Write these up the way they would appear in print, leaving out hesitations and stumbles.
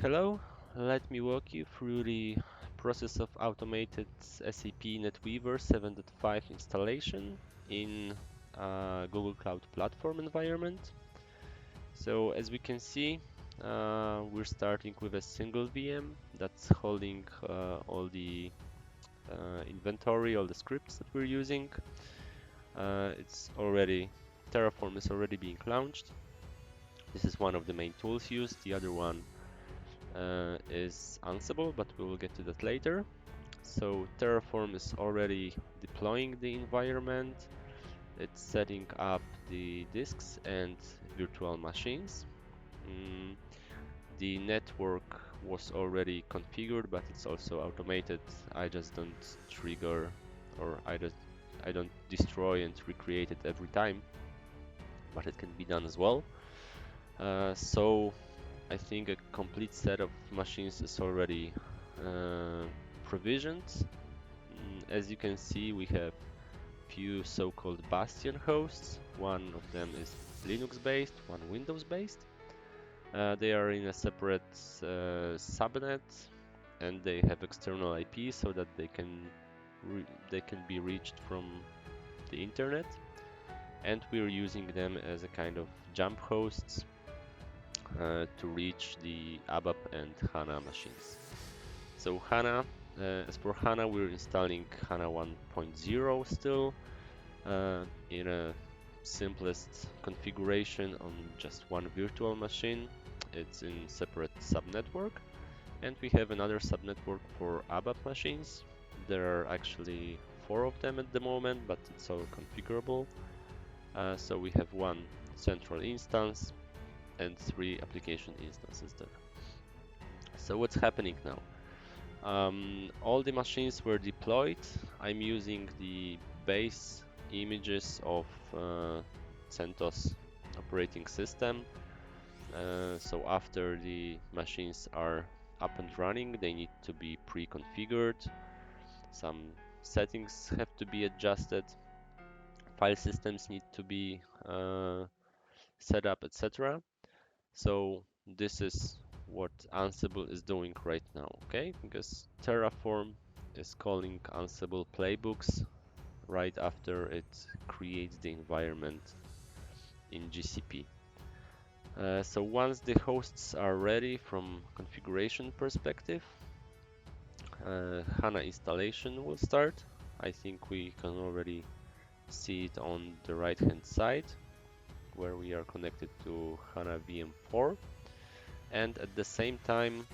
Hello, let me walk you through the process of automated SAP NetWeaver 7.5 installation in Google Cloud Platform environment. So as we can see, we're starting with a single VM that's holding all the inventory, all the scripts that we're using. Terraform is already being launched. This is one of the main tools used. The other one is Ansible, but we will get to that later. So Terraform is already deploying the environment. It's setting up the disks and virtual machines. The network was already configured, but it's also automated. I just don't trigger, or I don't destroy and recreate it every time, but it can be done as well. So I think a complete set of machines is already provisioned. As you can see, we have few so-called bastion hosts. One of them is Linux-based, one Windows-based. They are in a separate subnet, and they have external IP so that they can be reached from the internet. And we're using them as a kind of jump hosts to reach the ABAP and HANA machines. So HANA, as for HANA, we're installing HANA 1.0 still in a simplest configuration on just one virtual machine. It's in separate subnetwork, and we have another subnetwork for ABAP machines. There are actually 4 of them at the moment, but it's all configurable. So we have one central instance and 3 application instances there. So what's happening now? All the machines were deployed. I'm using the base images of CentOS operating system. So after the machines are up and running, they need to be pre-configured. Some settings have to be adjusted. File systems need to be set up, etc. So this is what Ansible is doing right now, okay? Because Terraform is calling Ansible playbooks right after it creates the environment in GCP. So once the hosts are ready from configuration perspective, HANA installation will start. I think we can already see it on the right hand side where we are connected to HANA VM4. And at the same time,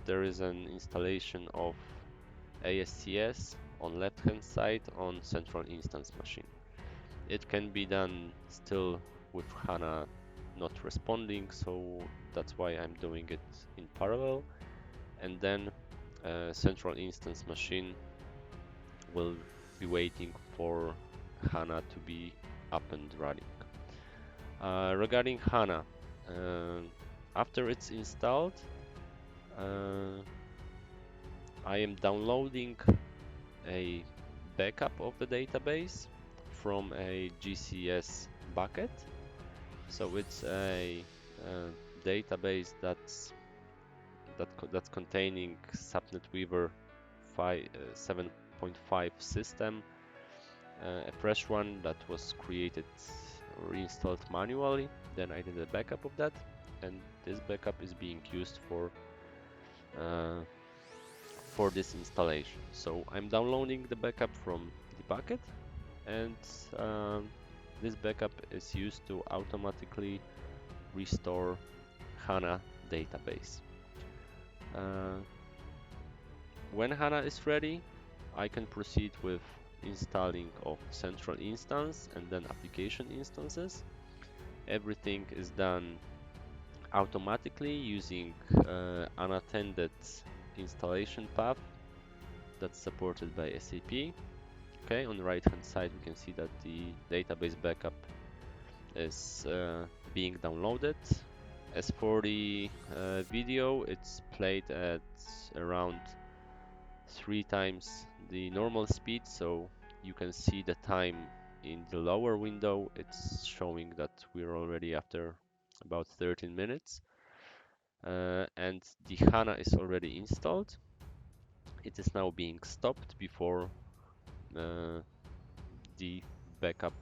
there is an installation of ASCS on left hand side on central instance machine. It can be done still with HANA not responding, so that's why I'm doing it in parallel. And then central instance machine will be waiting for HANA to be up and running. Regarding HANA, after it's installed, I am downloading a backup of the database from a GCS bucket. So it's a database that's containing SAP NetWeaver 7.5 system, a fresh one that was created or installed manually. Then I did a backup of that, and this backup is being used for this installation. So I'm downloading the backup from the bucket, and this backup is used to automatically restore HANA database. When HANA is ready, I can proceed with installing of central instance and then application instances. Everything is done automatically using unattended installation path that's supported by SAP. Okay, on the right hand side we can see that the database backup is being downloaded. As for the video, it's played at around 3 times the normal speed, so you can see the time in the lower window. It's showing that we're already after about 13 minutes. and the HANA is already installed. It is now being stopped before the backup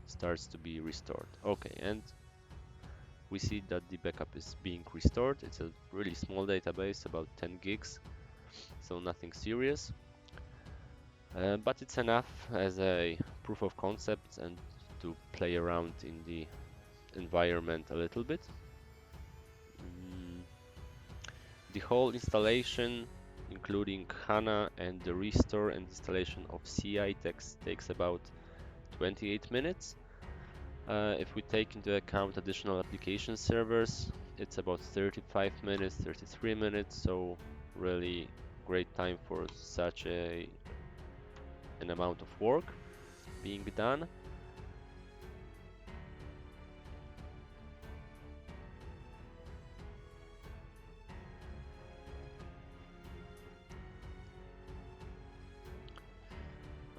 starts to be restored. Okay, and we see that the backup is being restored. It's a really small database, about 10 gigs, so nothing serious. But it's enough as a proof of concept and to play around in the environment a little bit. The whole installation, including HANA and the restore and installation of CI takes about 28 minutes. If we take into account additional application servers, it's about 35 minutes, 33 minutes, so really great time for such an amount of work being done.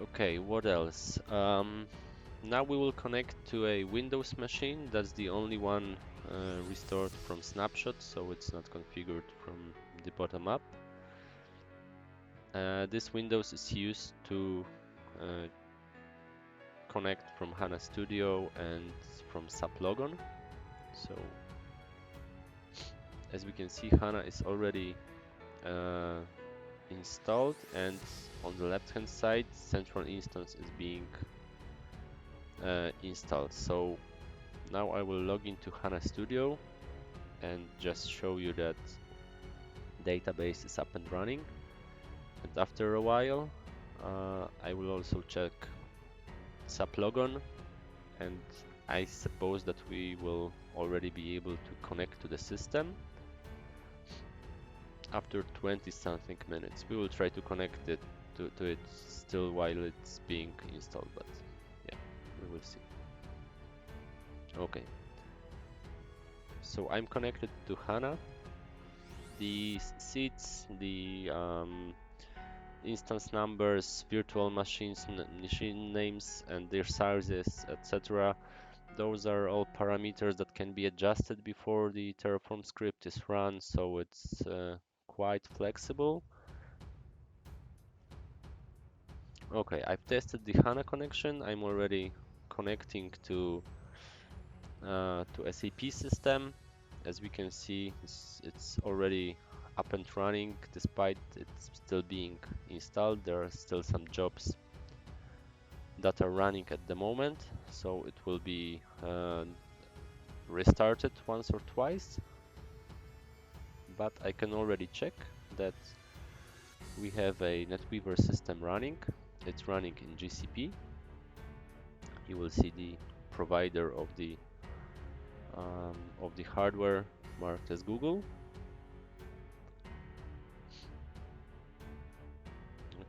Okay, what else? Now we will connect to a Windows machine. That's the only one restored from snapshots, so it's not configured from the bottom up. This Windows is used to connect from HANA Studio and from SAP Logon. So as we can see, HANA is already installed, and on the left hand side central instance is being installed. So now I will log into HANA Studio and just show you that database is up and running. And after a while I will also check SAP Logon, and I suppose that we will already be able to connect to the system after 20 something minutes. We will try to connect it to it still while it's being installed, but yeah, we will see. Okay, so I'm connected to HANA. The seats, the instance numbers, virtual machines, machine names and their sizes, etc. Those are all parameters that can be adjusted before the Terraform script is run, so it's quite flexible. Okay, I've tested the HANA connection. I'm already connecting to SAP system. As we can see, it's already up and running despite it's still being installed. There are still some jobs that are running at the moment, so it will be restarted once or twice, but I can already check that we have a NetWeaver system running. It's running in GCP. You will see the provider of the hardware marked as Google.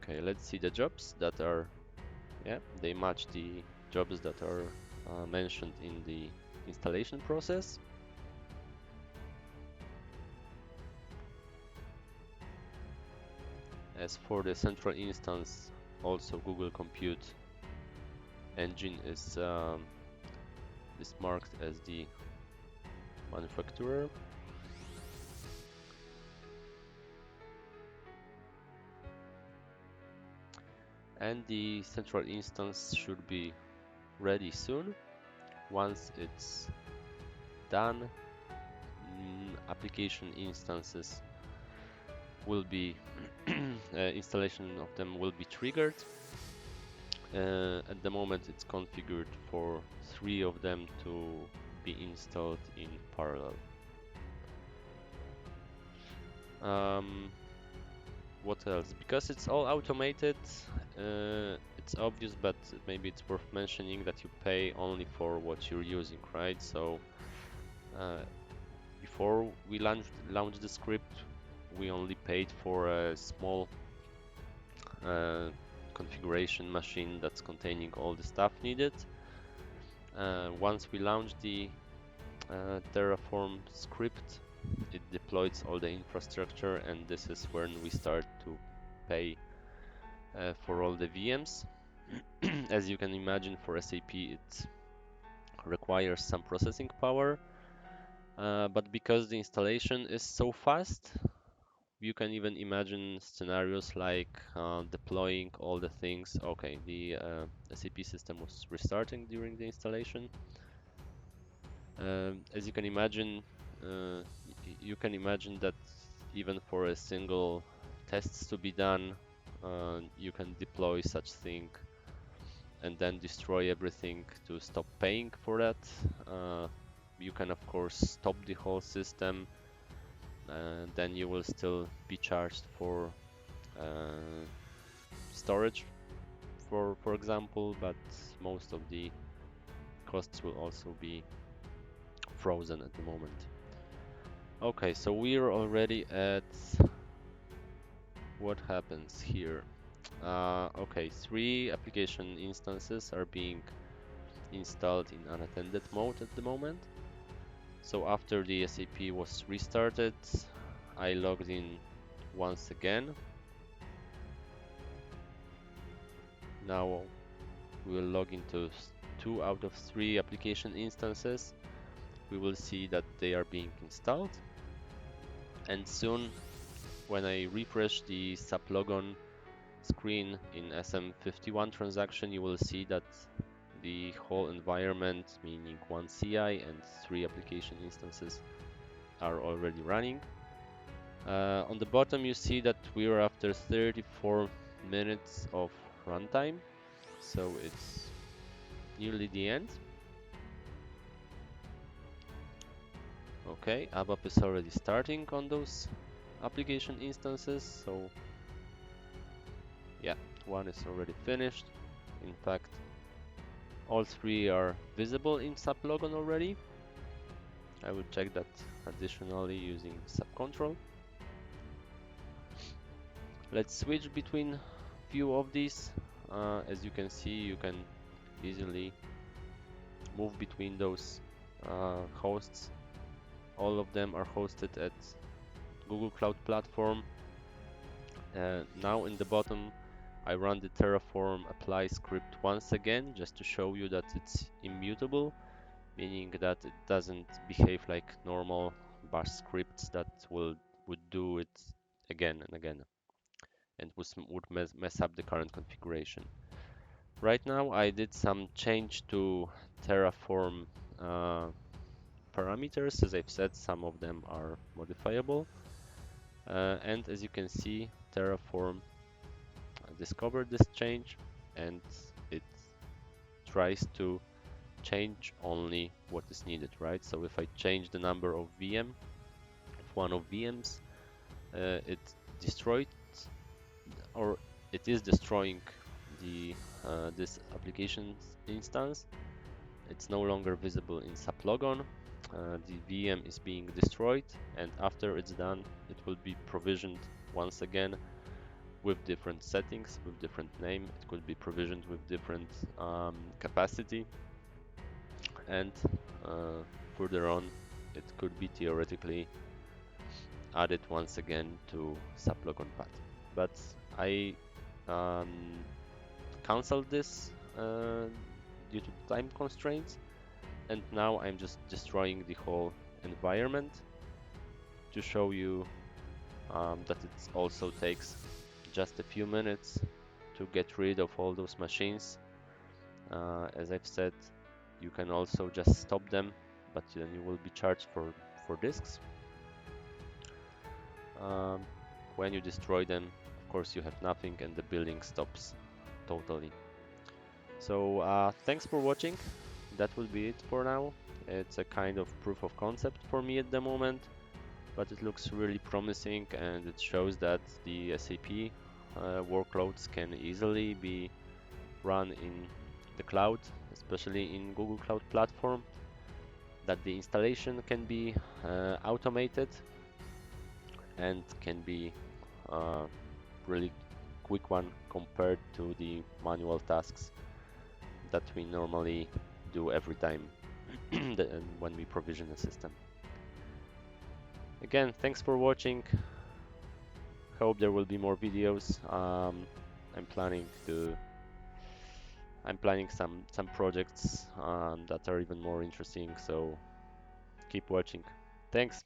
Okay, let's see the jobs that are, yeah, they match the jobs that are mentioned in the installation process. As for the central instance, also Google Compute Engine is marked as the manufacturer. And the central instance should be ready soon. Once it's done, application instances will be installation of them will be triggered. At the moment it's configured for 3 of them to be installed in parallel. What else? Because it's all automated, it's obvious, but maybe it's worth mentioning that you pay only for what you're using, right? So before we launched the script, we only paid for a small configuration machine that's containing all the stuff needed. Once we launched the Terraform script, it deploys all the infrastructure, and this is when we start to pay for all the VMs. As you can imagine, for SAP it requires some processing power. But because the installation is so fast, you can even imagine scenarios like deploying all the things. Okay, the SAP system was restarting during the installation. As you can imagine, you can imagine that even for a single tests to be done, you can deploy such thing and then destroy everything to stop paying for that. You can of course stop the whole system, and then you will still be charged for storage, for example, but most of the costs will also be frozen at the moment. Okay, so we're already at what happens here. Okay, 3 application instances are being installed in unattended mode at the moment. So after the SAP was restarted, I logged in once again. Now we will log into 2 out of 3 application instances. We will see that they are being installed. And soon, when I refresh the SAP logon screen in SM51 transaction, you will see that the whole environment, meaning 1 CI and 3 application instances, are already running. On the bottom you see that we are after 34 minutes of runtime, so it's nearly the end. Okay, ABAP is already starting on those application instances, so yeah, one is already finished. In fact, all 3 are visible in SAP logon already. I will check that additionally using SAP control. Let's switch between few of these. As you can see, you can easily move between those hosts. All of them are hosted at Google Cloud Platform. Now in the bottom, I run the Terraform apply script once again, just to show you that it's immutable, meaning that it doesn't behave like normal bash scripts that would do it again and again, and would mess up the current configuration. Right now I did some change to Terraform parameters. As I've said, some of them are modifiable, and as you can see, Terraform discovered this change and it tries to change only what is needed, right? So if I change the number of one of VMs, it destroyed, or it is destroying the this application instance. It's no longer visible in SAP logon. The VM is being destroyed, and after it's done, it will be provisioned once again with different settings, with different name. It could be provisioned with different capacity, and further on, it could be theoretically added once again to SAP logon path. But I canceled this due to time constraints, and now I'm just destroying the whole environment to show you that it also takes just a few minutes to get rid of all those machines. As I've said, you can also just stop them, but then you will be charged for disks. When you destroy them, of course you have nothing and the building stops totally. So thanks for watching. That will be it for now. It's a kind of proof of concept for me at the moment, but it looks really promising, and it shows that the SAP workloads can easily be run in the cloud, especially in Google Cloud Platform, that the installation can be automated and can be really quick one compared to the manual tasks that we normally do every time when we provision a system. Again, thanks for watching. Hope there will be more videos. I'm planning some projects that are even more interesting, so keep watching. Thanks.